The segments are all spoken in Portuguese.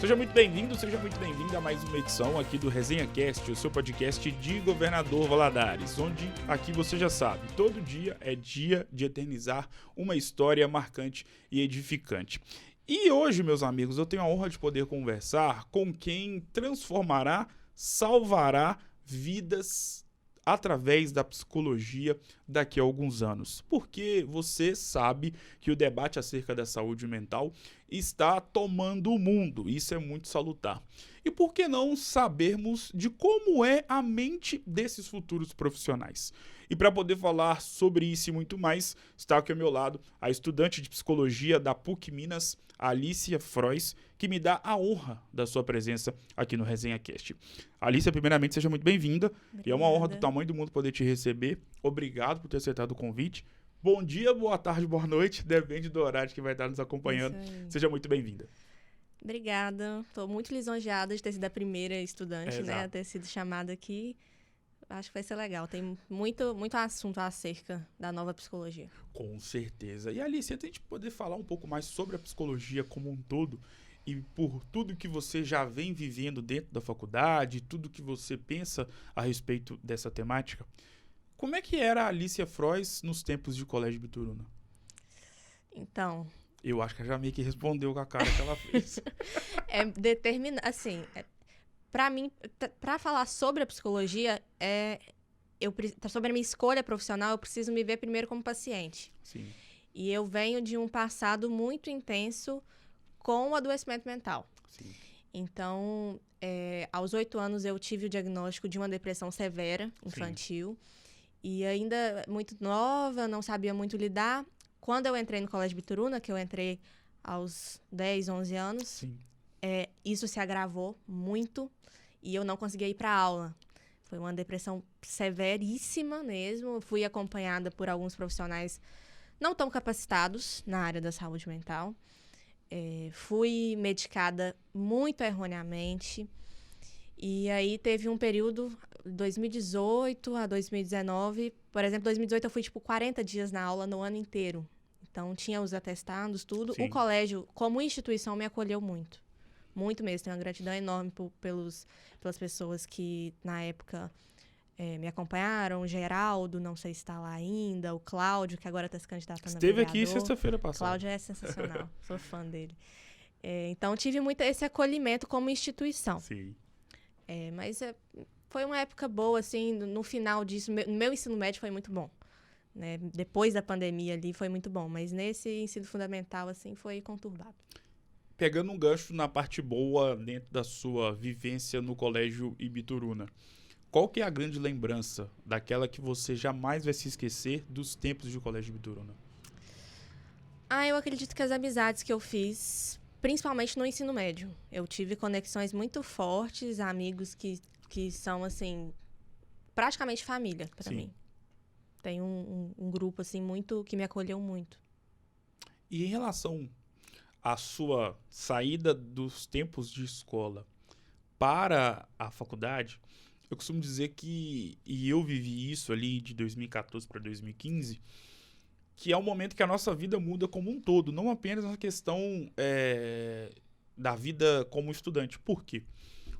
Seja muito bem-vindo, seja muito bem-vinda a mais uma edição aqui do Resenha Cast, o seu podcast de Governador Valadares, onde aqui você já sabe, todo dia é dia de eternizar uma história marcante e edificante. E hoje, meus amigos, eu tenho a honra de poder conversar com quem transformará, salvará vidas através da psicologia daqui a alguns anos. Porque você sabe que o debate acerca da saúde mental está tomando o mundo. Isso é muito salutar. E por que não sabermos de como é a mente desses futuros profissionais? E para poder falar sobre isso e muito mais, está aqui ao meu lado a estudante de psicologia da PUC Minas, Alicia Frois, que me dá a honra da sua presença aqui no Resenha Cast. Alicia, primeiramente, seja muito bem-vinda. E é uma honra do tamanho do mundo poder te receber. Obrigado por ter aceitado o convite. Bom dia, boa tarde, boa noite, depende do horário que vai estar nos acompanhando. Seja muito bem-vinda. Obrigada. Estou muito lisonjeada de ter sido a primeira estudante, a ter sido chamada aqui. Acho que vai ser legal. Tem muito assunto acerca da nova psicologia. Com certeza. E Alice, antes de poder falar um pouco mais sobre a psicologia como um todo, e por tudo que você já vem vivendo dentro da faculdade, tudo que você pensa a respeito dessa temática, como é que era a Alicia Frois nos tempos de Colégio Bituruna? Então... Eu acho que ela já meio que respondeu com a cara que ela fez. Para mim, para falar sobre a psicologia, sobre a minha escolha profissional, eu preciso me ver primeiro como paciente. Sim. E eu venho de um passado muito intenso com o adoecimento mental. Sim. Então, aos 8 anos, eu tive o diagnóstico de uma depressão severa, infantil. Sim. E ainda muito nova, não sabia muito lidar. Quando eu entrei no Colégio Bituruna, que eu entrei aos 10, 11 anos, isso se agravou muito e eu não conseguia ir para a aula. Foi uma depressão severíssima mesmo. Fui acompanhada por alguns profissionais não tão capacitados na área da saúde mental. Fui medicada muito erroneamente. E aí teve um período, 2018 a 2019, por exemplo, 2018 eu fui 40 dias na aula no ano inteiro. Então tinha os atestados, tudo. Sim. O colégio, como instituição, me acolheu muito. Muito mesmo. Tenho uma gratidão enorme pelas pessoas que, na época, me acompanharam. O Geraldo, não sei se está lá ainda. O Cláudio, que agora está se candidatando a vereador. Esteve aqui sexta-feira passada. Cláudio é sensacional. Sou fã dele. Então, tive muito esse acolhimento como instituição. Sim. Mas foi uma época boa, assim, no final disso, meu ensino médio foi muito bom, né? Depois da pandemia ali foi muito bom, mas nesse ensino fundamental, assim, foi conturbado. Pegando um gancho na parte boa dentro da sua vivência no Colégio Ibituruna, qual que é a grande lembrança daquela que você jamais vai se esquecer dos tempos de Colégio Ibituruna? Eu acredito que as amizades que eu fiz... Principalmente no ensino médio. Eu tive conexões muito fortes, amigos que são, assim, praticamente família para mim. Tem um grupo, assim, que me acolheu muito. E em relação à sua saída dos tempos de escola para a faculdade, eu costumo dizer e eu vivi isso ali de 2014 para 2015, que é o momento que a nossa vida muda como um todo, não apenas na questão da vida como estudante. Por quê?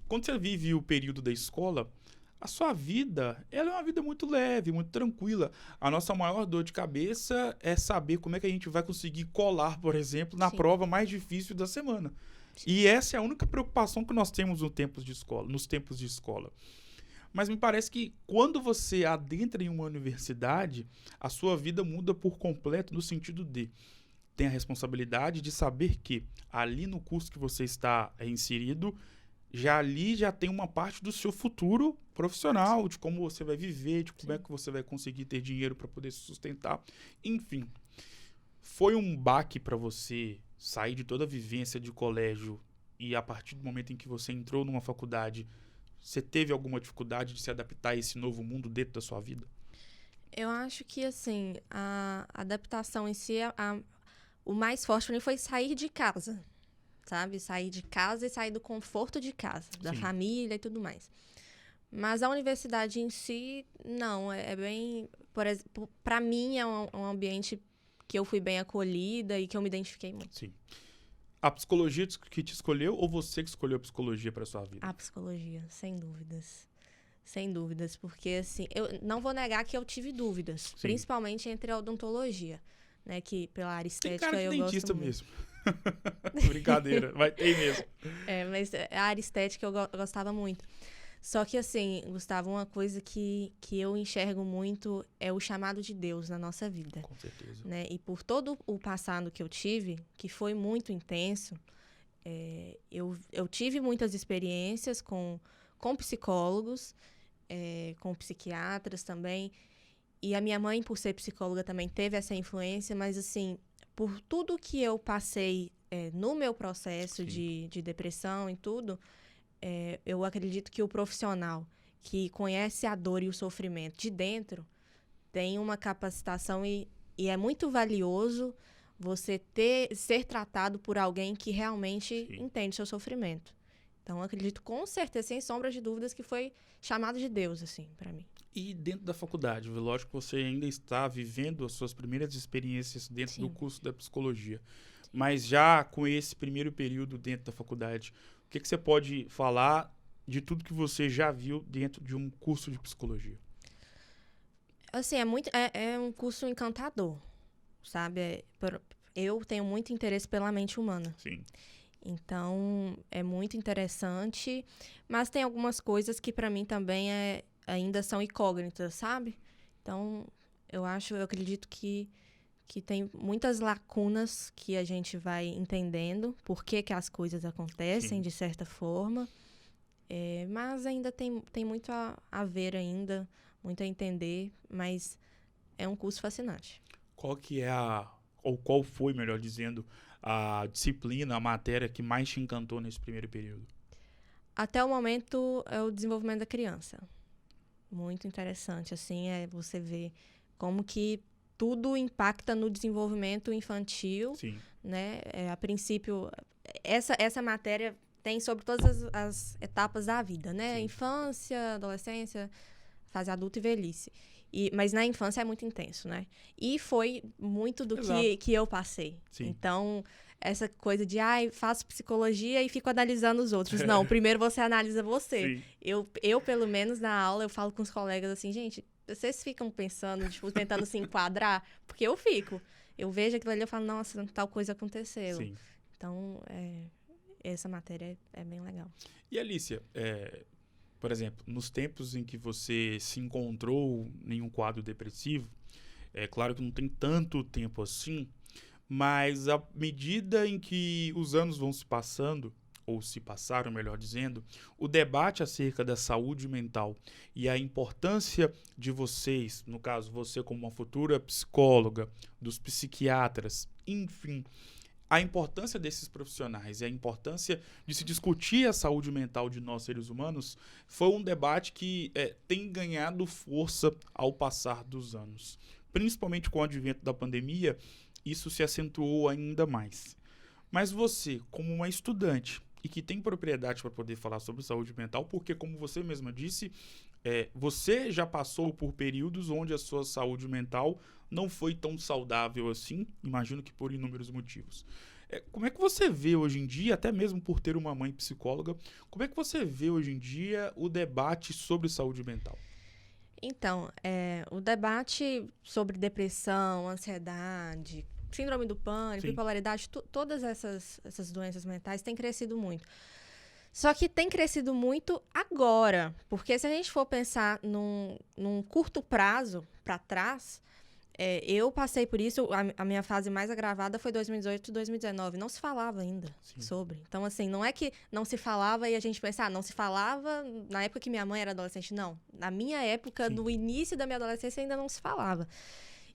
Quando você vive o período da escola, a sua vida ela é uma vida muito leve, muito tranquila. A nossa maior dor de cabeça é saber como é que a gente vai conseguir colar, por exemplo, na prova mais difícil da semana. Sim. E essa é a única preocupação que nós temos nos tempos de escola. Mas me parece que quando você adentra em uma universidade, a sua vida muda por completo no sentido de tem a responsabilidade de saber que ali no curso que você está inserido, já tem uma parte do seu futuro profissional, de como você vai viver, de como é que você vai conseguir ter dinheiro para poder se sustentar. Enfim, foi um baque para você sair de toda a vivência de colégio e a partir do momento em que você entrou numa faculdade, você teve alguma dificuldade de se adaptar a esse novo mundo dentro da sua vida? Eu acho que, assim, a adaptação em si, o mais forte para mim foi sair de casa, sabe? Sair de casa e sair do conforto de casa, da família e tudo mais. Mas a universidade em si, não. É bem... Para mim, é um ambiente que eu fui bem acolhida e que eu me identifiquei muito. Sim. A psicologia que te escolheu ou você que escolheu a psicologia para sua vida? A psicologia, sem dúvidas. Sem dúvidas, porque assim, eu não vou negar que eu tive dúvidas, Sim. principalmente entre a odontologia, né, que pela área Tem estética cara de eu dentista gosto muito. mesmo. Brincadeira, vai ter mesmo. Mas a área estética eu gostava muito. Só que assim, Gustavo, uma coisa que eu enxergo muito é o chamado de Deus na nossa vida, Com certeza. né? E por todo o passado que eu tive, que foi muito intenso, eu tive muitas experiências com psicólogos, com psiquiatras também. E a minha mãe, por ser psicóloga, também teve essa influência, mas assim, por tudo que eu passei no meu processo de depressão e tudo, eu acredito que o profissional que conhece a dor e o sofrimento de dentro tem uma capacitação e é muito valioso você ser tratado por alguém que realmente entende o seu sofrimento. Então, eu acredito com certeza, sem sombra de dúvidas, que foi chamado de Deus, assim, para mim. E dentro da faculdade, lógico que você ainda está vivendo as suas primeiras experiências dentro do curso da psicologia. Mas já com esse primeiro período dentro da faculdade, o que você pode falar de tudo que você já viu dentro de um curso de psicologia? Assim, é um curso encantador, sabe? Eu tenho muito interesse pela mente humana. Sim. Então, é muito interessante, mas tem algumas coisas que para mim também ainda são incógnitas, sabe? Então, eu acredito que tem muitas lacunas que a gente vai entendendo por que as coisas acontecem, de certa forma. Mas ainda tem muito a ver ainda, muito a entender, mas é um curso fascinante. Qual que é ou qual foi, melhor dizendo, a disciplina, a matéria que mais te encantou nesse primeiro período? Até o momento é o desenvolvimento da criança. Muito interessante, assim, você ver como que tudo impacta no desenvolvimento infantil, né? A princípio, essa matéria tem sobre todas as etapas da vida, né? Infância, adolescência, fase adulta e velhice. Mas na infância é muito intenso, né? E foi muito do que eu passei. Sim. Então, essa coisa de, faço psicologia e fico analisando os outros. Não, primeiro você analisa você. Sim. Eu, pelo menos, na aula, eu falo com os colegas assim, gente, vocês ficam pensando, tipo, tentando se enquadrar? Porque eu fico. Eu vejo aquilo ali e eu falo, nossa, tal coisa aconteceu. Sim. Então, essa matéria é bem legal. E, Alicia, por exemplo, nos tempos em que você se encontrou em um quadro depressivo, é claro que não tem tanto tempo assim, mas à medida em que os anos vão se passando, ou se passaram, melhor dizendo, o debate acerca da saúde mental e a importância de vocês, no caso, você como uma futura psicóloga, dos psiquiatras, enfim, a importância desses profissionais e a importância de se discutir a saúde mental de nós seres humanos foi um debate que tem ganhado força ao passar dos anos. Principalmente com o advento da pandemia, isso se acentuou ainda mais. Mas você, como uma estudante e que tem propriedade para poder falar sobre saúde mental, porque, como você mesma disse, você já passou por períodos onde a sua saúde mental não foi tão saudável assim, imagino que por inúmeros motivos. Como é que você vê hoje em dia, até mesmo por ter uma mãe psicóloga, como é que você vê hoje em dia o debate sobre saúde mental? Então, o debate sobre depressão, ansiedade, síndrome do pânico, bipolaridade, todas essas doenças mentais têm crescido muito. Só que tem crescido muito agora, porque se a gente for pensar num curto prazo para trás, eu passei por isso, a minha fase mais agravada foi 2018 e 2019, não se falava ainda sobre. Então, assim, não é que não se falava e a gente pensa, não se falava na época que minha mãe era adolescente, não. Na minha época, no início da minha adolescência, ainda não se falava.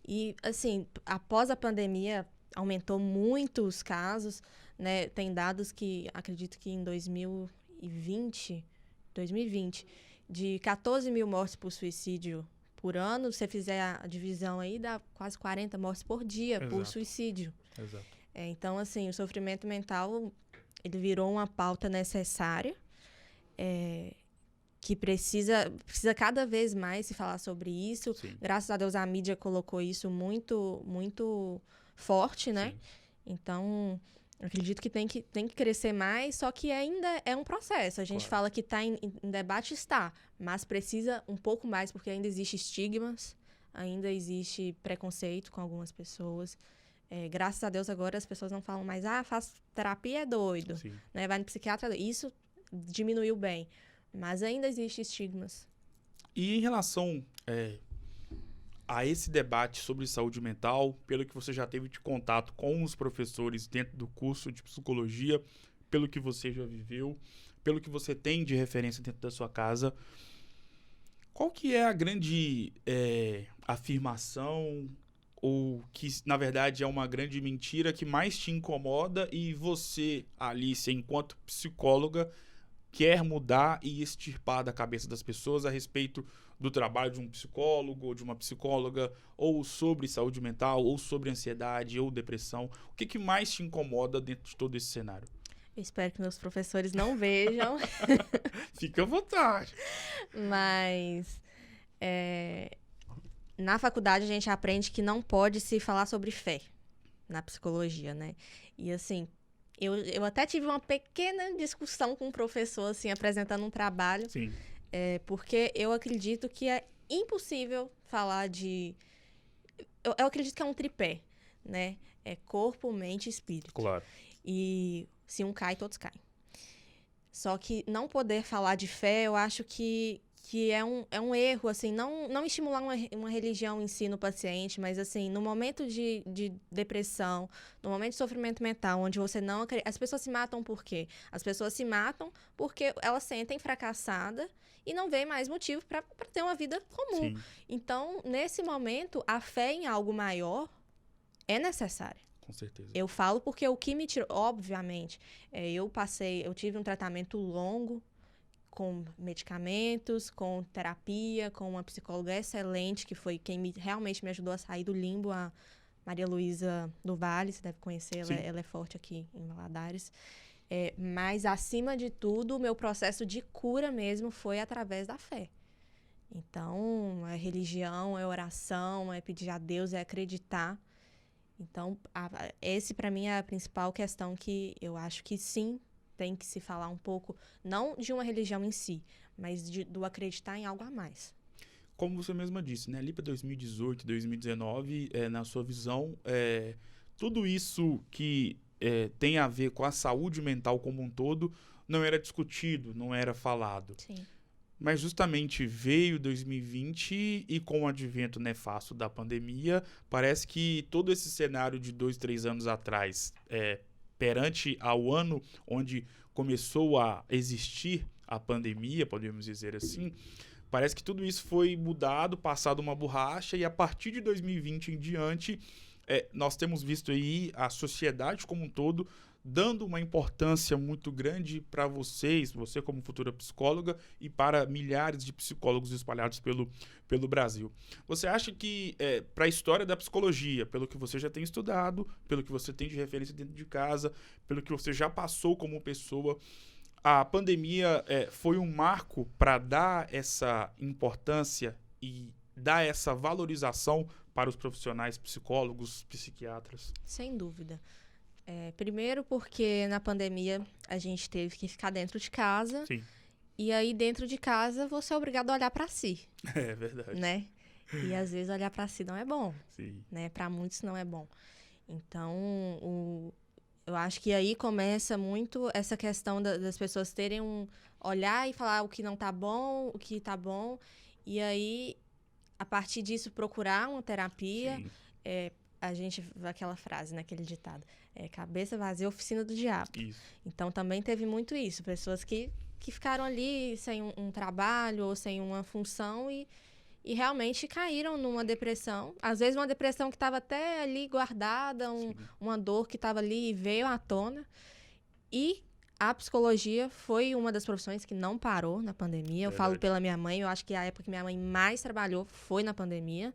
E, assim, após a pandemia, aumentou muito os casos, né? Tem dados que, acredito que em 2020, de 14 mil mortes por suicídio por ano, se você fizer a divisão aí, dá quase 40 mortes por dia por suicídio. Exato. Então, assim, o sofrimento mental, ele virou uma pauta necessária, que precisa cada vez mais se falar sobre isso. Sim. Graças a Deus, a mídia colocou isso muito, muito forte, né? Sim. Então, Eu acredito que tem que crescer mais, só que ainda é um processo. A gente Claro. fala que está em debate, está, mas precisa um pouco mais, porque ainda existe estigmas, ainda existe preconceito com algumas pessoas. Graças a Deus agora as pessoas não falam mais, faz terapia é doido, Sim. né? Vai no psiquiatra, isso diminuiu bem, mas ainda existe estigmas. E em relação a esse debate sobre saúde mental, pelo que você já teve de contato com os professores dentro do curso de psicologia, pelo que você já viveu, pelo que você tem de referência dentro da sua casa, qual que é a grande afirmação ou que, na verdade, é uma grande mentira que mais te incomoda e você, Alice, enquanto psicóloga, quer mudar e extirpar da cabeça das pessoas a respeito do trabalho de um psicólogo ou de uma psicóloga, ou sobre saúde mental, ou sobre ansiedade, ou depressão? O que mais te incomoda dentro de todo esse cenário? Eu espero que meus professores não vejam, Fica à vontade. mas na faculdade a gente aprende que não pode se falar sobre fé na psicologia, né? E assim, eu até tive uma pequena discussão com um professor, assim, apresentando um trabalho, Sim, porque eu acredito que é impossível falar de... Eu acredito que é um tripé, né? É corpo, mente e espírito. claro. E se um cai, todos caem. Só que não poder falar de fé, eu acho que é um erro, assim, não estimular uma religião em si no paciente, mas, assim, no momento de depressão, no momento de sofrimento mental, onde você não acredita... As pessoas se matam por quê? As pessoas se matam porque elas sentem fracassada e não veem mais motivo para ter uma vida comum. Sim, Então, nesse momento, a fé em algo maior é necessária. com certeza. Eu falo porque o que me tirou... Obviamente, eu tive um tratamento longo, com medicamentos, com terapia, com uma psicóloga excelente, que foi quem realmente me ajudou a sair do limbo, a Maria Luísa do Vale, você deve conhecer, ela é forte aqui em Valadares. Mas, acima de tudo, o meu processo de cura mesmo foi através da fé. Então, é religião, é oração, é pedir a Deus, é acreditar. Então, esse para mim é a principal questão que eu acho que sim, tem que se falar um pouco, não de uma religião em si, mas do acreditar em algo a mais. Como você mesma disse, né? Ali para 2018, 2019, na sua visão, tudo isso que tem a ver com a saúde mental como um todo não era discutido, não era falado. Sim. Mas justamente veio 2020 e com o advento nefasto da pandemia, parece que todo esse cenário de 2, 3 anos atrás, perante ao ano onde começou a existir a pandemia, podemos dizer assim, parece que tudo isso foi mudado, passado uma borracha, e a partir de 2020 em diante, nós temos visto aí a sociedade como um todo dando uma importância muito grande para você como futura psicóloga, e para milhares de psicólogos espalhados pelo Brasil. Você acha que, para a história da psicologia, pelo que você já tem estudado, pelo que você tem de referência dentro de casa, pelo que você já passou como pessoa, a pandemia foi um marco para dar essa importância e dar essa valorização para os profissionais psicólogos, psiquiatras? Sem dúvida. Primeiro porque na pandemia a gente teve que ficar dentro de casa. Sim. E aí dentro de casa você é obrigado a olhar para si. É verdade. Né? E às vezes olhar para si não é bom. Sim. Né? Para muitos não é bom. Então, eu acho que aí começa muito essa questão das pessoas terem olhar e falar o que não tá bom, o que tá bom. E aí, a partir disso, procurar uma terapia. A gente, aquela frase, né, aquele ditado, cabeça vazia, oficina do diabo. Isso. Então, também teve muito isso. Pessoas que ficaram ali sem um trabalho ou sem uma função e realmente caíram numa depressão. Às vezes, uma depressão que estava até ali guardada, uma dor que estava ali e veio à tona. E a psicologia foi uma das profissões que não parou na pandemia. Eu falo pela minha mãe, eu acho que a época que minha mãe mais trabalhou foi na pandemia.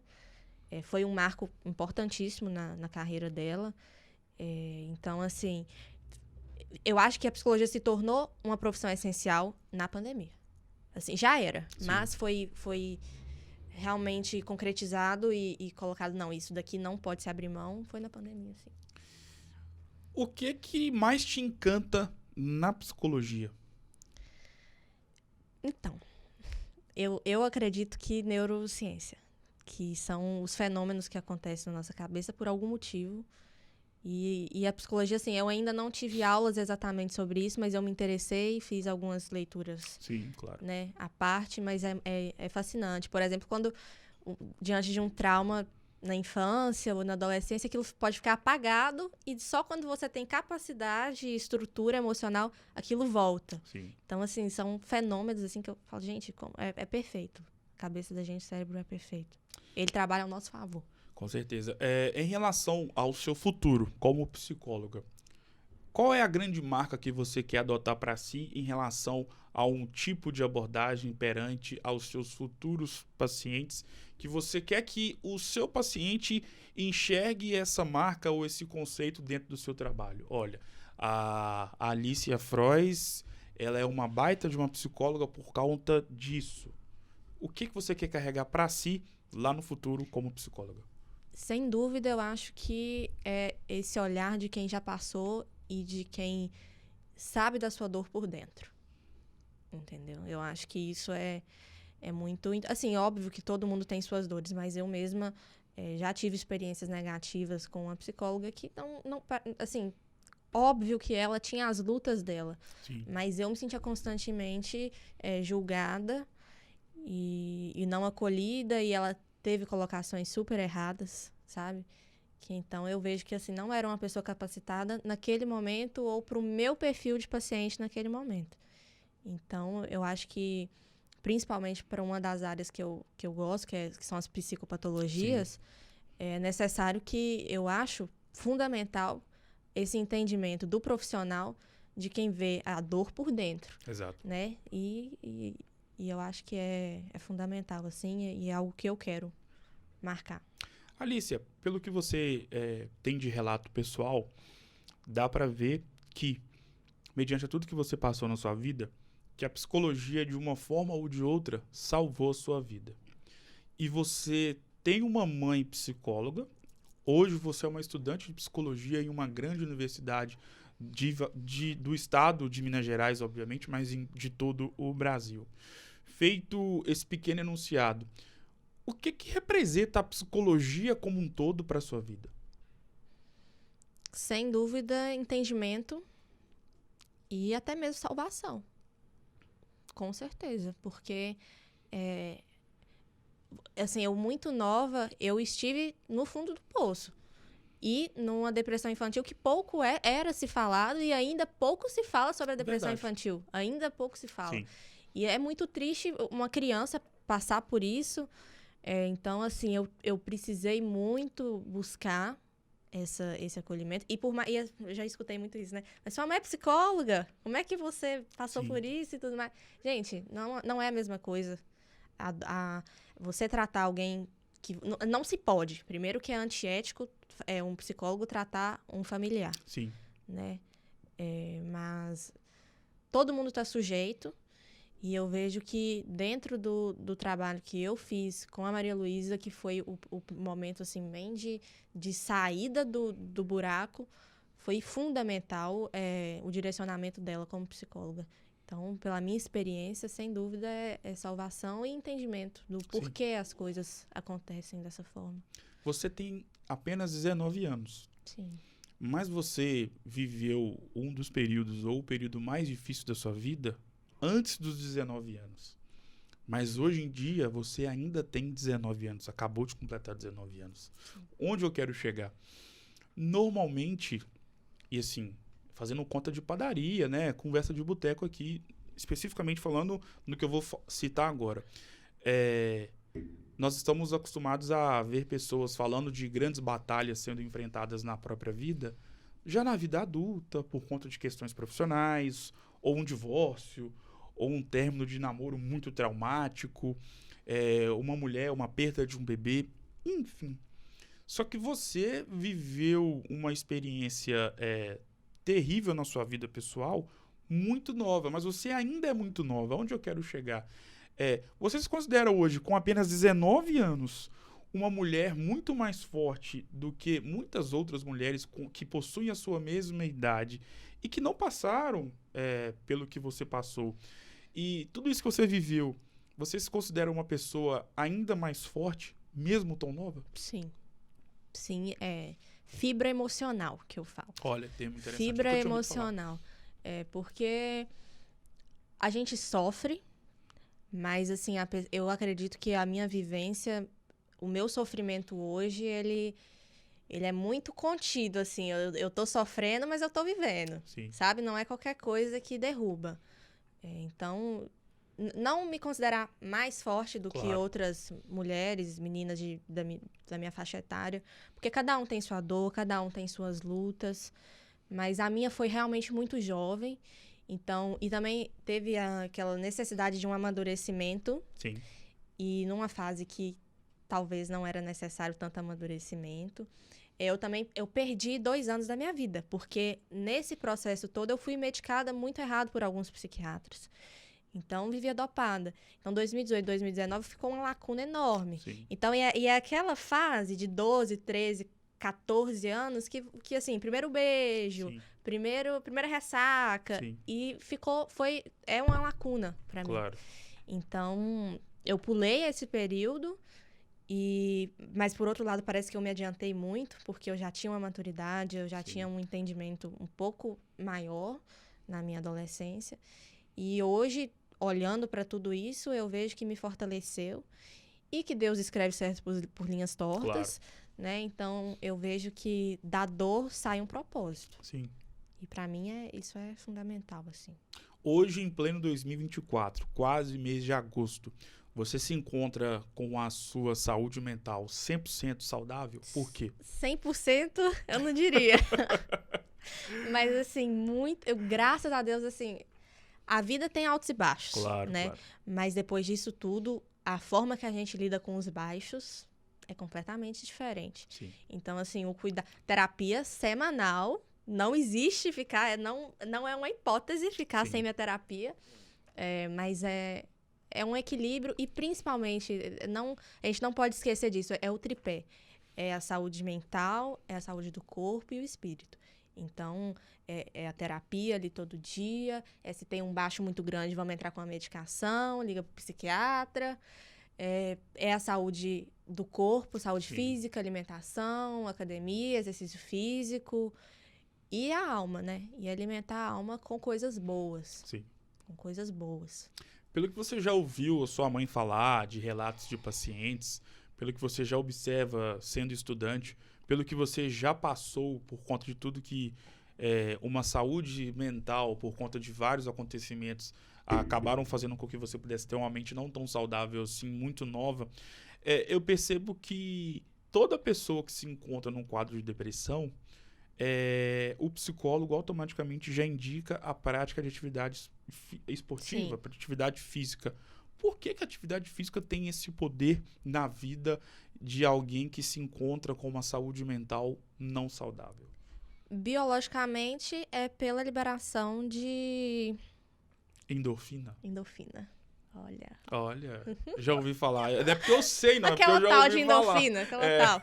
Foi um marco importantíssimo na carreira dela. Então, assim, eu acho que a psicologia se tornou uma profissão essencial na pandemia. Assim, já era, mas foi realmente concretizado e colocado, não, isso daqui não pode se abrir mão, foi na pandemia, assim. O que mais te encanta na psicologia? Então, eu acredito que neurociência, que são os fenômenos que acontecem na nossa cabeça por algum motivo. E a psicologia, assim, eu ainda não tive aulas exatamente sobre isso, mas eu me interessei, fiz algumas leituras, Sim, claro. né, à parte, mas é fascinante. Por exemplo, quando diante de um trauma na infância ou na adolescência, aquilo pode ficar apagado e só quando você tem capacidade e estrutura emocional, aquilo volta. Sim. Então, assim, são fenômenos, assim, que eu falo, gente, é perfeito. A cabeça da gente, o cérebro é perfeito. Ele trabalha ao nosso favor. Com certeza. Em relação ao seu futuro como psicóloga, qual é a grande marca que você quer adotar para si em relação a um tipo de abordagem perante aos seus futuros pacientes, que você quer que o seu paciente enxergue essa marca ou esse conceito dentro do seu trabalho? Olha, a Alicia Frois, ela é uma baita de uma psicóloga por conta disso. O que você quer carregar para si lá no futuro como psicóloga? Sem dúvida, eu acho que é esse olhar de quem já passou e de quem sabe da sua dor por dentro. Entendeu? Eu acho que isso é muito... Assim, óbvio que todo mundo tem suas dores, mas eu mesma já tive experiências negativas com uma psicóloga que não... Assim, óbvio que ela tinha as lutas dela. Sim. Mas eu me sentia constantemente julgada e não acolhida, e ela teve colocações super erradas, sabe? Que então eu vejo que assim não era uma pessoa capacitada naquele momento ou para o meu perfil de paciente naquele momento. Então eu acho que principalmente para uma das áreas que eu gosto, que são as psicopatologias, Sim. é necessário que eu acho fundamental esse entendimento do profissional de quem vê a dor por dentro. Exato. Né? E eu acho que é fundamental, assim, e é algo que eu quero marcar. Alicia, pelo que você tem de relato pessoal, dá para ver que, mediante tudo que você passou na sua vida, que a psicologia, de uma forma ou de outra, salvou a sua vida. E você tem uma mãe psicóloga, hoje você é uma estudante de psicologia em uma grande universidade do estado de Minas Gerais, obviamente, mas de todo o Brasil. Feito esse pequeno enunciado, o que representa a psicologia como um todo para a sua vida? Sem dúvida, entendimento e até mesmo salvação. Com certeza, porque assim, eu muito nova, eu estive no fundo do poço. E numa depressão infantil que pouco era se falado e ainda pouco se fala sobre a depressão infantil. Ainda pouco se fala. Sim. E é muito triste uma criança passar por isso. Então, assim, eu precisei muito buscar esse acolhimento. E eu já escutei muito isso, né? Mas sua mãe é psicóloga. Como é que você passou por isso e tudo mais? Gente, não é a mesma coisa. Você tratar alguém que... Não se pode. Primeiro que é antiético um psicólogo tratar um familiar. Sim. Né? Mas todo mundo está sujeito. E eu vejo que dentro do trabalho que eu fiz com a Maria Luísa, que foi o momento assim, bem de saída do buraco, foi fundamental o direcionamento dela como psicóloga. Então, pela minha experiência, sem dúvida, é salvação e entendimento do porquê as coisas acontecem dessa forma. Você tem apenas 19 anos. Sim. Mas você viveu um dos períodos, ou o período mais difícil da sua vida, antes dos 19 anos. Mas hoje em dia, você ainda tem 19 anos. Acabou de completar 19 anos. Sim. Onde eu quero chegar? Normalmente, e assim, fazendo conta de padaria, né? Conversa de boteco aqui, especificamente falando no que eu vou citar agora. Nós estamos acostumados a ver pessoas falando de grandes batalhas sendo enfrentadas na própria vida, já na vida adulta, por conta de questões profissionais, ou um divórcio, ou um término de namoro muito traumático, uma perda de um bebê, enfim. Só que você viveu uma experiência terrível na sua vida pessoal, muito nova, mas você ainda é muito nova. Onde eu quero chegar? Você se considera hoje, com apenas 19 anos, uma mulher muito mais forte do que muitas outras mulheres que possuem a sua mesma idade e que não passaram pelo que você passou. E tudo isso que você viveu, você se considera uma pessoa ainda mais forte, mesmo tão nova? Sim. Sim, fibra emocional que eu falo. Olha, termo interessante. Fibra emocional. Porque a gente sofre, mas assim, eu acredito que a minha vivência, o meu sofrimento hoje, ele é muito contido, assim. Eu tô sofrendo, mas eu tô vivendo. Sim. Sabe? Não é qualquer coisa que derruba. Então, não me considerar mais forte do que outras mulheres, meninas da minha faixa etária. Porque cada um tem sua dor, cada um tem suas lutas. Mas a minha foi realmente muito jovem. Então, e também teve aquela necessidade de um amadurecimento. Sim. E numa fase que talvez não era necessário tanto amadurecimento. Eu perdi 2 anos da minha vida, porque nesse processo todo eu fui medicada muito errado por alguns psiquiatras. Então, vivia dopada. Então, 2018, 2019 ficou uma lacuna enorme. Sim. Então, e é aquela fase de 12, 13, 14 anos que assim, primeiro beijo, primeira ressaca. Sim. E é uma lacuna pra mim. Claro. Então, eu pulei esse período, mas por outro lado parece que eu me adiantei muito, porque eu já tinha uma maturidade, eu já tinha um entendimento um pouco maior na minha adolescência. E hoje, olhando para tudo isso, eu vejo que me fortaleceu e que Deus escreve certo por linhas tortas, né? Então, eu vejo que da dor sai um propósito. Sim. E para mim, isso é fundamental, assim. Hoje, em pleno 2024, quase mês de agosto, você se encontra com a sua saúde mental 100% saudável? Por quê? 100% eu não diria. Mas, assim, graças a Deus, assim, a vida tem altos e baixos, né? Claro. Mas depois disso tudo, a forma que a gente lida com os baixos é completamente diferente. Sim. Então, assim, terapia semanal, não existe ficar, não é uma hipótese ficar sem minha terapia, mas é um equilíbrio e, principalmente, a gente não pode esquecer disso, é o tripé. É a saúde mental, é a saúde do corpo e o espírito. Então, é a terapia ali todo dia, se tem um baixo muito grande, vamos entrar com a medicação, liga pro psiquiatra, é a saúde do corpo, saúde física, alimentação, academia, exercício físico e a alma, né? E alimentar a alma com coisas boas. Sim. Com coisas boas. Pelo que você já ouviu a sua mãe falar de relatos de pacientes, pelo que você já observa sendo estudante, pelo que você já passou por conta de tudo que uma saúde mental, por conta de vários acontecimentos, acabaram fazendo com que você pudesse ter uma mente não tão saudável assim, muito nova, eu percebo que toda pessoa que se encontra num quadro de depressão, o psicólogo automaticamente já indica a prática de atividade esportiva, atividade física. Por que a atividade física tem esse poder na vida de alguém que se encontra com uma saúde mental não saudável? Biologicamente, é pela liberação de... Endorfina. Olha, já ouvi falar. É porque eu sei, não aquela é porque eu já tal ouvi de falar. endorfina, aquela tal.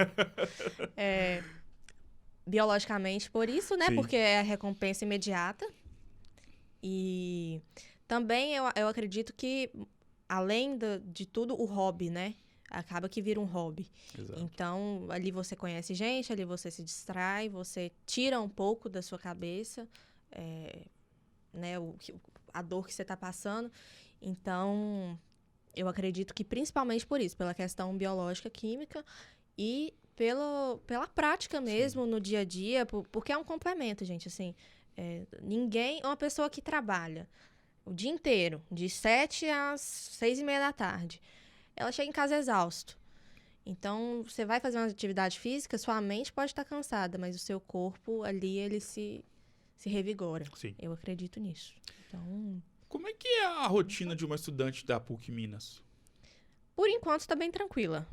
Biologicamente, por isso, né? Sim. Porque é a recompensa imediata. E também eu acredito que, além de tudo, o hobby, né? Acaba que vira um hobby. Exato. Então, ali você conhece gente, ali você se distrai, você tira um pouco da sua cabeça, né, a dor que você está passando. Então, eu acredito que principalmente por isso, pela questão biológica, química e pela prática mesmo no dia a dia, porque é um complemento, gente, assim. Uma pessoa que trabalha o dia inteiro, de 7 às 6:30 da tarde, ela chega em casa exausto. Então, você vai fazer uma atividade física, sua mente pode estar cansada, mas o seu corpo ali, ele se revigora. Sim. Eu acredito nisso. Então, como é que é a rotina de uma estudante da PUC Minas? Por enquanto, está bem tranquila.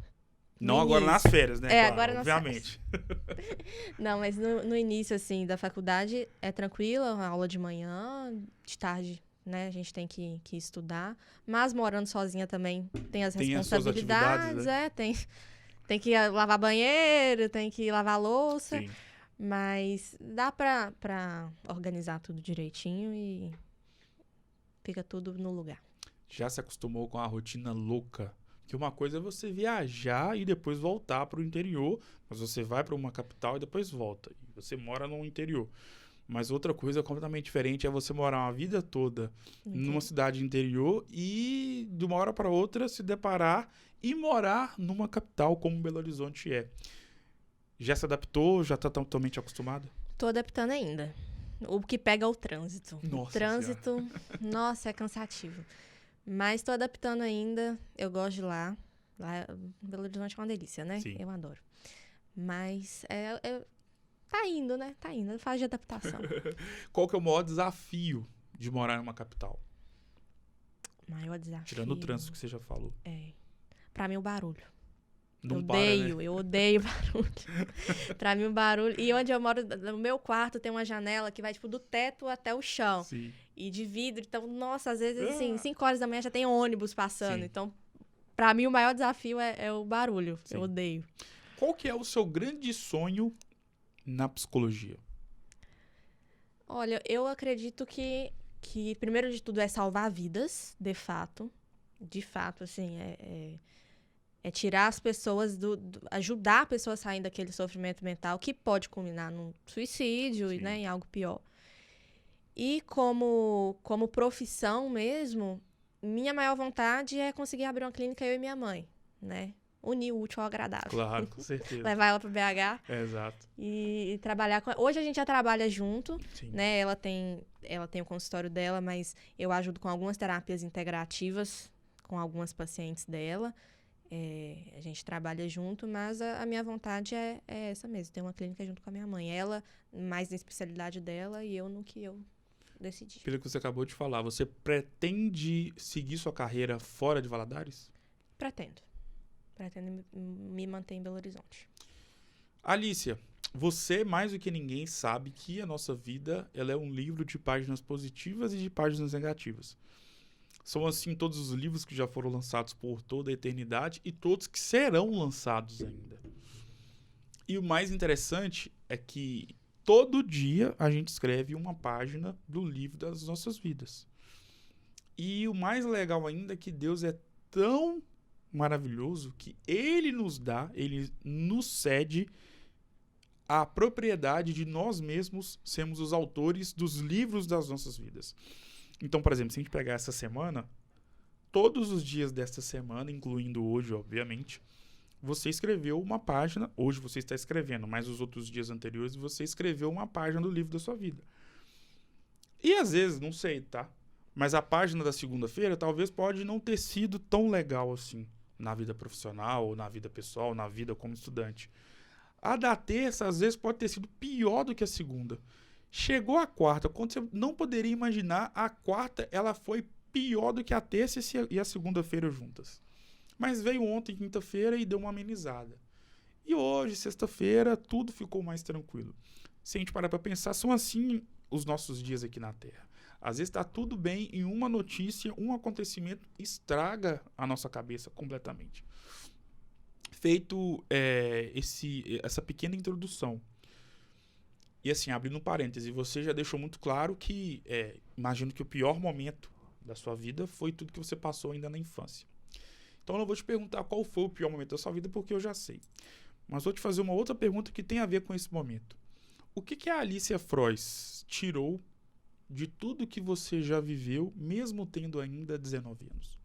Não agora nas férias, né? Claro, agora nas obviamente. Não, mas no início, assim, da faculdade é tranquila, a aula de manhã, de tarde, né? A gente tem que estudar. Mas morando sozinha também tem as responsabilidades, as suas atividades, né? Tem que lavar banheiro, tem que lavar louça. Sim. Mas dá pra organizar tudo direitinho e fica tudo no lugar. Já se acostumou com a rotina louca? Que uma coisa é você viajar e depois voltar para o interior, mas você vai para uma capital e depois volta. E você mora no interior. Mas outra coisa completamente diferente é você morar uma vida toda numa cidade interior e de uma hora para outra se deparar e morar numa capital como Belo Horizonte é. Já se adaptou? Já está totalmente acostumado? Tô adaptando ainda. O que pega é o trânsito. Nossa O trânsito, nossa, é cansativo. Mas tô adaptando ainda. Eu gosto de lá. Lá, Belo Horizonte é uma delícia, né? Sim. Eu adoro. Mas tá indo, né? Tá indo. Fase de adaptação. Qual que é o maior desafio de morar numa capital? Maior desafio. Tirando o trânsito que você já falou. Pra mim, o barulho. Não Eu odeio barulho. Pra mim, o barulho. E onde eu moro, no meu quarto, tem uma janela que vai, tipo, do teto até o chão. Sim. E de vidro. Então, nossa, às vezes, assim, 5 horas da manhã já tem ônibus passando. Sim. Então, pra mim, o maior desafio é o barulho. Sim. Eu odeio. Qual que é o seu grande sonho na psicologia? Olha, eu acredito que primeiro de tudo, é salvar vidas, de fato. De fato, assim, é tirar as pessoas ajudar a pessoa a sair daquele sofrimento mental que pode culminar num suicídio e, né, em algo pior. E como profissão mesmo, minha maior vontade é conseguir abrir uma clínica, eu e minha mãe, né? Unir o útil ao agradável. Claro, com certeza. Levar ela pro BH. Exato. E trabalhar com... Hoje a gente já trabalha junto, Sim. né? Ela tem o consultório dela, mas eu ajudo com algumas terapias integrativas com algumas pacientes dela. A gente trabalha junto, mas a minha vontade é essa mesmo, ter uma clínica junto com a minha mãe. Ela mais na especialidade dela e eu no que eu decidi. Pelo que você acabou de falar, você pretende seguir sua carreira fora de Valadares? Pretendo me manter em Belo Horizonte. Alícia, você mais do que ninguém sabe que a nossa vida ela é um livro de páginas positivas e de páginas negativas. São assim todos os livros que já foram lançados por toda a eternidade e todos que serão lançados ainda. E o mais interessante é que todo dia a gente escreve uma página do livro das nossas vidas. E o mais legal ainda é que Deus é tão maravilhoso que ele nos cede a propriedade de nós mesmos sermos os autores dos livros das nossas vidas. Então, por exemplo, se a gente pegar essa semana, todos os dias desta semana, incluindo hoje, obviamente, você escreveu uma página, hoje você está escrevendo, mas os outros dias anteriores você escreveu uma página do livro da sua vida. E às vezes, não sei, tá? Mas a página da segunda-feira talvez pode não ter sido tão legal assim, na vida profissional, ou na vida pessoal, na vida como estudante. A da terça, às vezes, pode ter sido pior do que a segunda. Chegou a quarta, quando você não poderia imaginar, a quarta ela foi pior do que a terça e a segunda-feira juntas. Mas veio ontem, quinta-feira, e deu uma amenizada. E hoje, sexta-feira, tudo ficou mais tranquilo. Se a gente parar para pensar, são assim os nossos dias aqui na Terra. Às vezes está tudo bem e uma notícia, um acontecimento estraga a nossa cabeça completamente. Feito essa pequena introdução. E assim, abrindo um parêntese, você já deixou muito claro que imagino que o pior momento da sua vida foi tudo que você passou ainda na infância. Então eu não vou te perguntar qual foi o pior momento da sua vida, porque eu já sei. Mas vou te fazer uma outra pergunta que tem a ver com esse momento. O que a Alícia Frois tirou de tudo que você já viveu, mesmo tendo ainda 19 anos?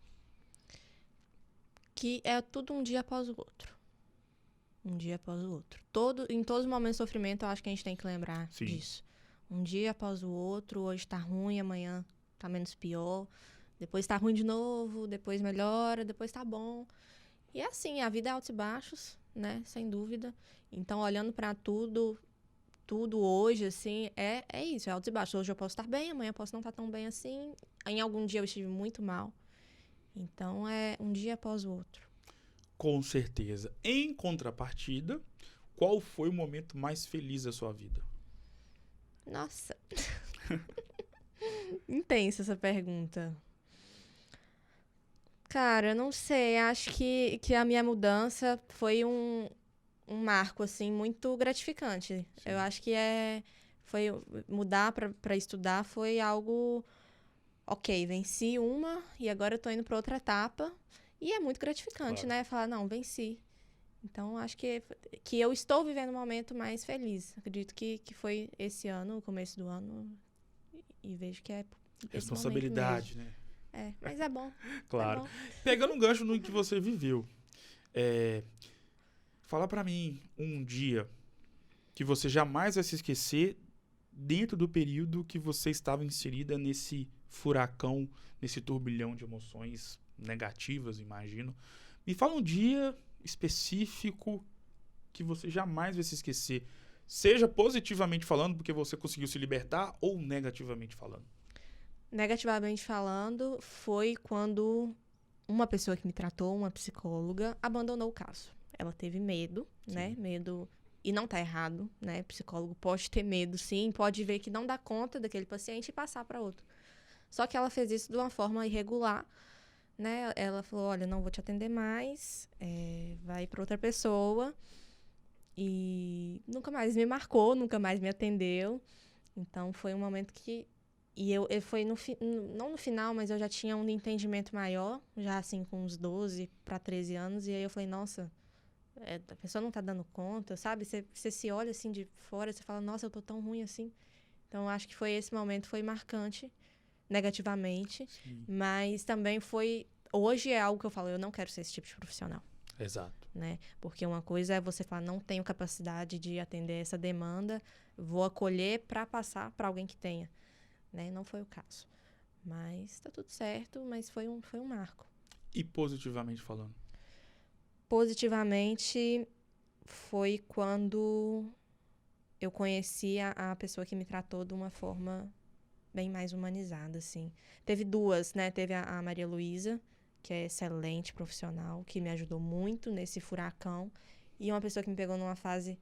Que é tudo um dia após o outro. Um dia após o outro. Em todos os momentos de sofrimento, eu acho que a gente tem que lembrar disso. Um dia após o outro, hoje tá ruim, amanhã tá menos pior. Depois tá ruim de novo, depois melhora, depois tá bom. E é assim, a vida é altos e baixos, né? Sem dúvida. Então, olhando pra tudo hoje, assim, é isso, é altos e baixos. Hoje eu posso estar bem, amanhã eu posso não estar tão bem assim. Em algum dia eu estive muito mal. Então, é um dia após o outro. Com certeza. Em contrapartida, qual foi o momento mais feliz da sua vida? Nossa. Intensa essa pergunta. Cara, eu não sei. Acho que a minha mudança foi um marco, assim, muito gratificante. Sim. Eu acho que foi mudar pra estudar foi algo, ok, venci uma e agora eu tô indo pra outra etapa. E é muito gratificante, Claro. né? Falar, não, venci. Então, acho que eu estou vivendo um momento mais feliz. Acredito que foi esse ano, o começo do ano, e vejo que é esse momento mesmo. Responsabilidade, né? Mas é bom. Claro. É bom. Pegando um gancho no que você viveu, é, fala pra mim um dia que você jamais vai se esquecer dentro do período que você estava inserida nesse furacão, nesse turbilhão de emoções negativas, imagino. Me fala um dia específico que você jamais vai se esquecer, seja positivamente falando, porque você conseguiu se libertar, ou negativamente falando. Negativamente falando, foi quando uma pessoa que me tratou, uma psicóloga, abandonou o caso. Ela teve medo, né? Sim. Medo. E não tá errado, né? Psicólogo pode ter medo, sim. Pode ver que não dá conta daquele paciente e passar para outro. Só que ela fez isso de uma forma irregular, né? Ela falou: olha, não vou te atender mais, vai para outra pessoa. E nunca mais me marcou, nunca mais me atendeu. Então foi um momento que. E eu foi não no final, mas eu já tinha um entendimento maior, já assim com uns 12 para 13 anos. E aí eu falei: nossa, a pessoa não tá dando conta, sabe? Você se olha assim de fora, você fala: nossa, eu tô tão ruim assim. Então, acho que foi esse momento, foi marcante, negativamente. Sim. Mas também foi. Hoje é algo que eu falo: eu não quero ser esse tipo de profissional. Exato. Né? Porque uma coisa é você falar: não tenho capacidade de atender essa demanda, vou acolher para passar para alguém que tenha. Né? Não foi o caso. Mas tá tudo certo, mas foi um marco. E positivamente falando? Positivamente, foi quando eu conheci a pessoa que me tratou de uma forma bem mais humanizada, assim. Teve duas, né? Teve a Maria Luísa, que é excelente profissional, que me ajudou muito nesse furacão. E uma pessoa que me pegou numa fase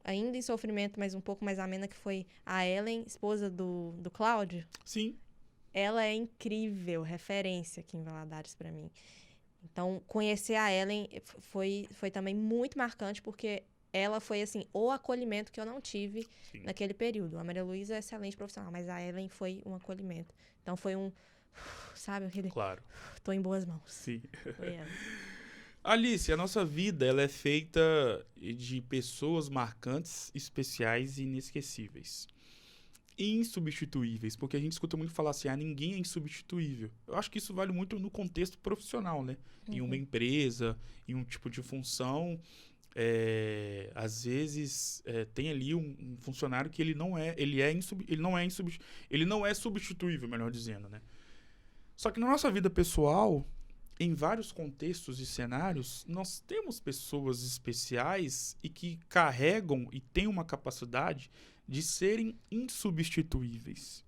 ainda em sofrimento, mas um pouco mais amena, que foi a Ellen, esposa do Cláudio. Sim. Ela é incrível, referência aqui em Valadares para mim. Então, conhecer a Ellen foi também muito marcante, porque ela foi, assim, o acolhimento que eu não tive Sim. naquele período. A Maria Luísa é excelente profissional, mas a Ellen foi um acolhimento. Então, foi sabe, aquele... Claro. Tô em boas mãos. Sim. Foi ela. Alice, a nossa vida ela é feita de pessoas marcantes, especiais e inesquecíveis. Insubstituíveis, porque a gente escuta muito falar assim, ninguém é insubstituível. Eu acho que isso vale muito no contexto profissional, né? Em uma empresa, em um tipo de função, às vezes tem ali um funcionário que ele não é substituível, melhor dizendo, né? Só que na nossa vida pessoal, em vários contextos e cenários, nós temos pessoas especiais e que carregam e têm uma capacidade de serem insubstituíveis.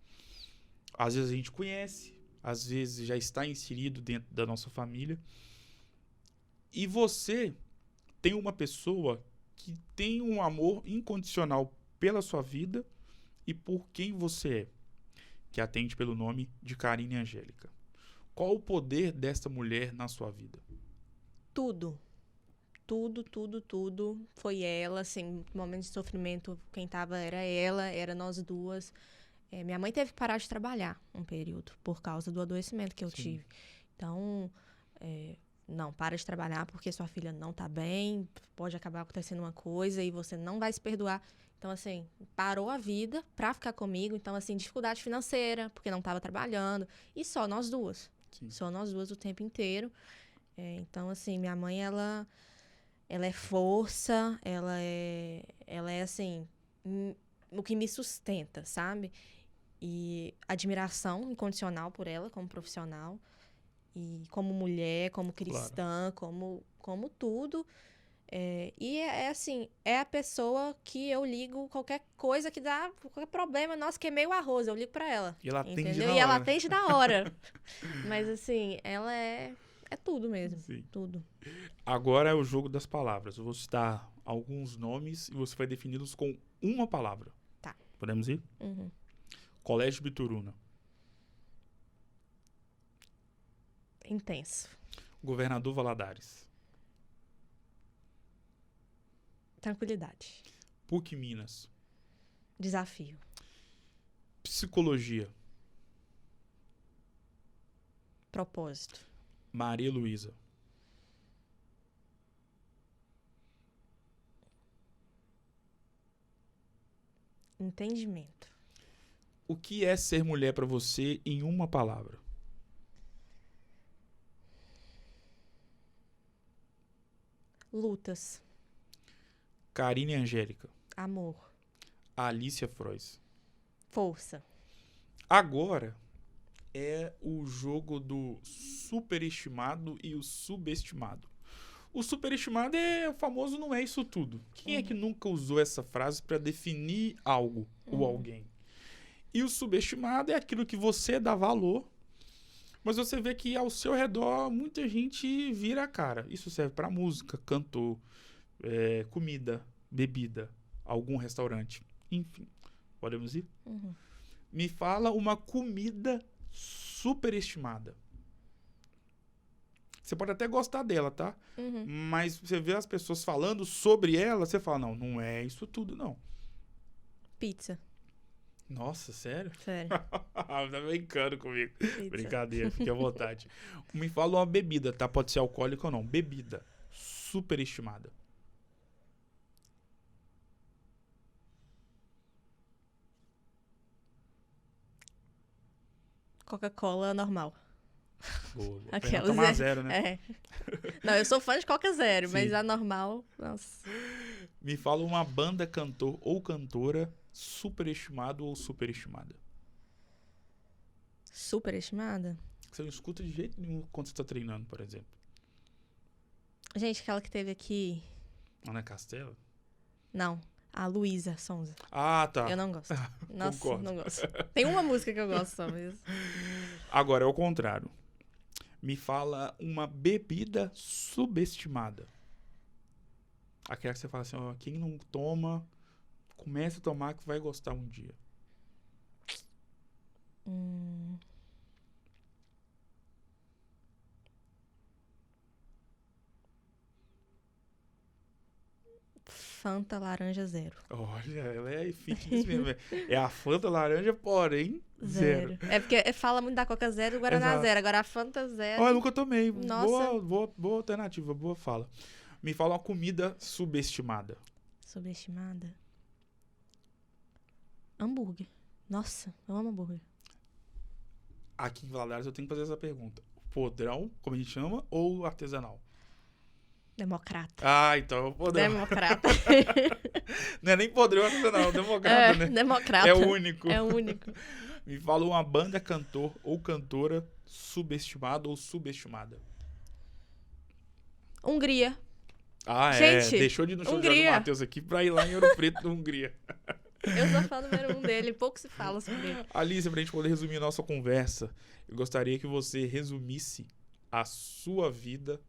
Às vezes a gente conhece, às vezes já está inserido dentro da nossa família. E você tem uma pessoa que tem um amor incondicional pela sua vida e por quem você é, que atende pelo nome de Karine Angélica. Qual o poder desta mulher na sua vida? Tudo. Tudo. Foi ela, assim, no momento de sofrimento, quem tava era ela, era nós duas. Minha mãe teve que parar de trabalhar um período, por causa do adoecimento que eu tive. Então, não, para de trabalhar porque sua filha não tá bem, pode acabar acontecendo uma coisa e você não vai se perdoar. Então, assim, parou a vida pra ficar comigo. Então, assim, dificuldade financeira, porque não tava trabalhando. E só nós duas. Sim. Só nós duas o tempo inteiro. Então, assim, minha mãe, ela é força, ela é assim, o que me sustenta, sabe? E admiração incondicional por ela como profissional. E como mulher, como cristã, claro. como tudo. E assim, é a pessoa que eu ligo qualquer coisa que dá, qualquer problema, nossa, queimei o arroz, eu ligo pra ela. E ela atende entendeu? na E ela hora. atende na hora. Mas assim, ela é tudo mesmo. Sim. Tudo. Agora é o jogo das palavras. Eu vou citar alguns nomes e você vai defini-los com uma palavra. Tá. Podemos ir? Uhum. Colégio Bituruna. Intenso. Governador Valadares. Tranquilidade. PUC Minas. Desafio. Psicologia. Propósito. Maria Luísa. Entendimento. O que é ser mulher pra você em uma palavra? Lutas. Karine Angélica. Amor. Alicia Frois. Força. Agora é o jogo do superestimado e o subestimado. O superestimado é o famoso não é isso tudo. Quem é que nunca usou essa frase pra definir algo ou alguém? E o subestimado é aquilo que você dá valor, mas você vê que ao seu redor muita gente vira a cara. Isso serve pra música, cantor, comida, bebida, algum restaurante, enfim. Podemos ir? Me fala uma comida superestimada. Você pode até gostar dela, tá? Mas você vê as pessoas falando sobre ela, você fala, não, não é isso tudo, não. Pizza. Nossa, sério? Sério. Tá brincando comigo. Pizza. Brincadeira, fique à vontade. Me fala uma bebida, tá? Pode ser alcoólica ou não. Bebida superestimada. Coca-Cola normal. Boa. Aquelas, Tomar zero, né? É. Não, eu sou fã de Coca Zero, Sim. mas a normal, nossa. Me fala uma banda, cantor ou cantora superestimado ou superestimada. Superestimada? Você não escuta de jeito nenhum quando você tá treinando, por exemplo. Gente, aquela que teve aqui... Ana Castela? Não, a Luísa Sonza. Ah, tá. Eu não gosto. Nossa, Concordo. não gosto. Tem uma música que eu gosto só mesmo. Agora é o contrário. Me fala uma bebida subestimada. Aquela que você fala assim, ó, quem não toma, comece a tomar que vai gostar um dia. Fanta Laranja Zero. Olha, ela é fitness mesmo. É a Fanta laranja, porém, zero. É porque fala muito da Coca Zero e do Guaraná Exato. Zero. Agora a Fanta Zero... Olha, eu nunca tomei. Nossa. Boa alternativa, boa fala. Me fala uma comida subestimada. Subestimada? Hambúrguer. Nossa, eu amo hambúrguer. Aqui em Valadares eu tenho que fazer essa pergunta. Podrão, como a gente chama, ou artesanal? Democrata. Ah, então é o podrão. Democrata. Não é nem podrão artesanal, democrata, né? Democrata. É o único. É o único. Me fala uma banda, cantor ou cantora subestimada ou subestimada. Hungria. Ah, Gente, deixou de ir no show do Jorge Hungria. Matheus aqui pra ir lá em Ouro Preto, na Hungria. Eu sou fã número 1 dele. Pouco se fala sobre ele. Alice, pra gente poder resumir nossa conversa, eu gostaria que você resumisse a sua vida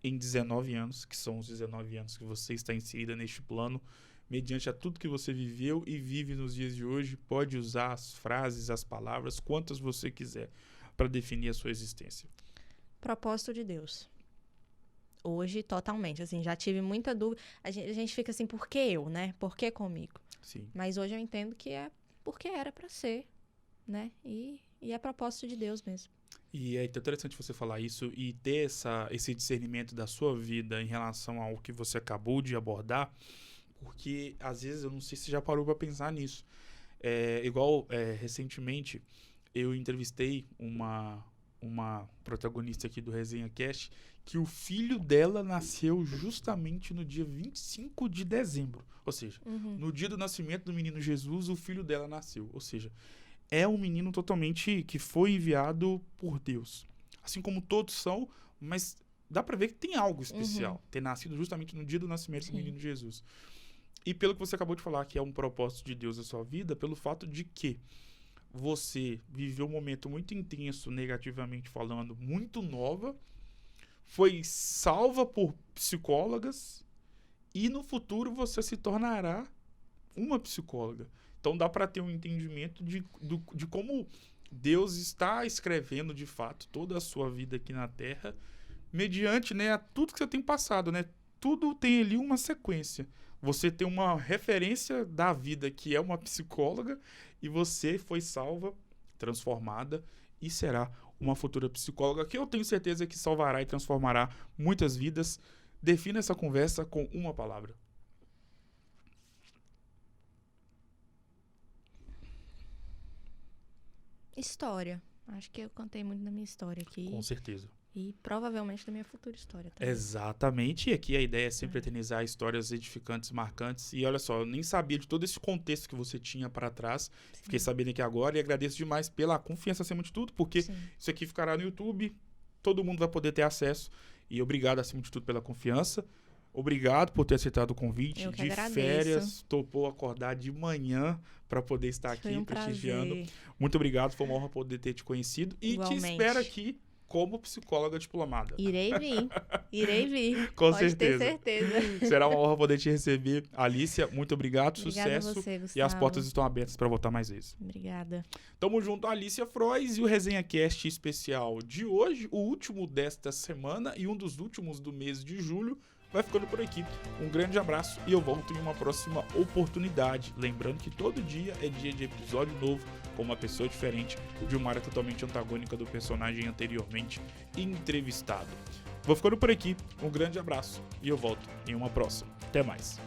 em 19 anos, que são os 19 anos que você está inserida neste plano, mediante a tudo que você viveu e vive nos dias de hoje. Pode usar as frases, as palavras, quantas você quiser, para definir a sua existência. Propósito de Deus. Hoje, totalmente. Assim, já tive muita dúvida. A gente fica assim, por que eu, né? Por que comigo? Sim. Mas hoje eu entendo que é porque era pra ser, né? E é propósito de Deus mesmo. E é interessante você falar isso e ter esse discernimento da sua vida em relação ao que você acabou de abordar, porque às vezes eu não sei se você já parou para pensar nisso. Recentemente eu entrevistei uma protagonista aqui do Resenha Cast, que o filho dela nasceu justamente no dia 25 de dezembro. Ou seja, no dia do nascimento do menino Jesus, o filho dela nasceu. Ou seja, é um menino totalmente que foi enviado por Deus. Assim como todos são, mas dá pra ver que tem algo especial. Ter nascido justamente no dia do nascimento do menino Jesus. E pelo que você acabou de falar, que é um propósito de Deus na sua vida, pelo fato de que você viveu um momento muito intenso, negativamente falando, muito nova, foi salva por psicólogas e no futuro você se tornará uma psicóloga. Então dá para ter um entendimento de como Deus está escrevendo, de fato, toda a sua vida aqui na Terra, mediante, né, a tudo que você tem passado, né? Tudo tem ali uma sequência. Você tem uma referência da vida, que é uma psicóloga, e você foi salva, transformada, e será uma futura psicóloga, que eu tenho certeza que salvará e transformará muitas vidas. Defina essa conversa com uma palavra. História. Acho que eu contei muito da minha história aqui. Com certeza. E provavelmente da minha futura história também. Exatamente. E aqui a ideia é sempre eternizar histórias edificantes, marcantes. E olha só, eu nem sabia de todo esse contexto que você tinha para trás. Sim. Fiquei sabendo aqui agora e agradeço demais pela confiança acima de tudo, porque Sim. isso aqui ficará no YouTube, todo mundo vai poder ter acesso. E obrigado acima de tudo pela confiança. Obrigado por ter aceitado o convite. Eu que de agradeço. férias, topou acordar de manhã para poder estar Foi aqui um prestigiando. prazer. Muito obrigado, foi uma honra poder ter te conhecido. E Igualmente. te espero aqui como psicóloga diplomada. Irei vir. Irei vir. Com Pode certeza. ter certeza. Será uma honra poder te receber. Alicia, muito obrigado, Obrigada a sucesso. você, Gustavo. E as portas estão abertas para voltar mais vezes. Obrigada. Tamo junto, Alicia Frois, e o Resenha Cast especial de hoje, o último desta semana e um dos últimos do mês de julho, vai ficando por aqui. Um grande abraço e eu volto em uma próxima oportunidade. Lembrando que todo dia é dia de episódio novo, com uma pessoa diferente, de uma área totalmente antagônica do personagem anteriormente entrevistado. Vou ficando por aqui, um grande abraço e eu volto em uma próxima. Até mais.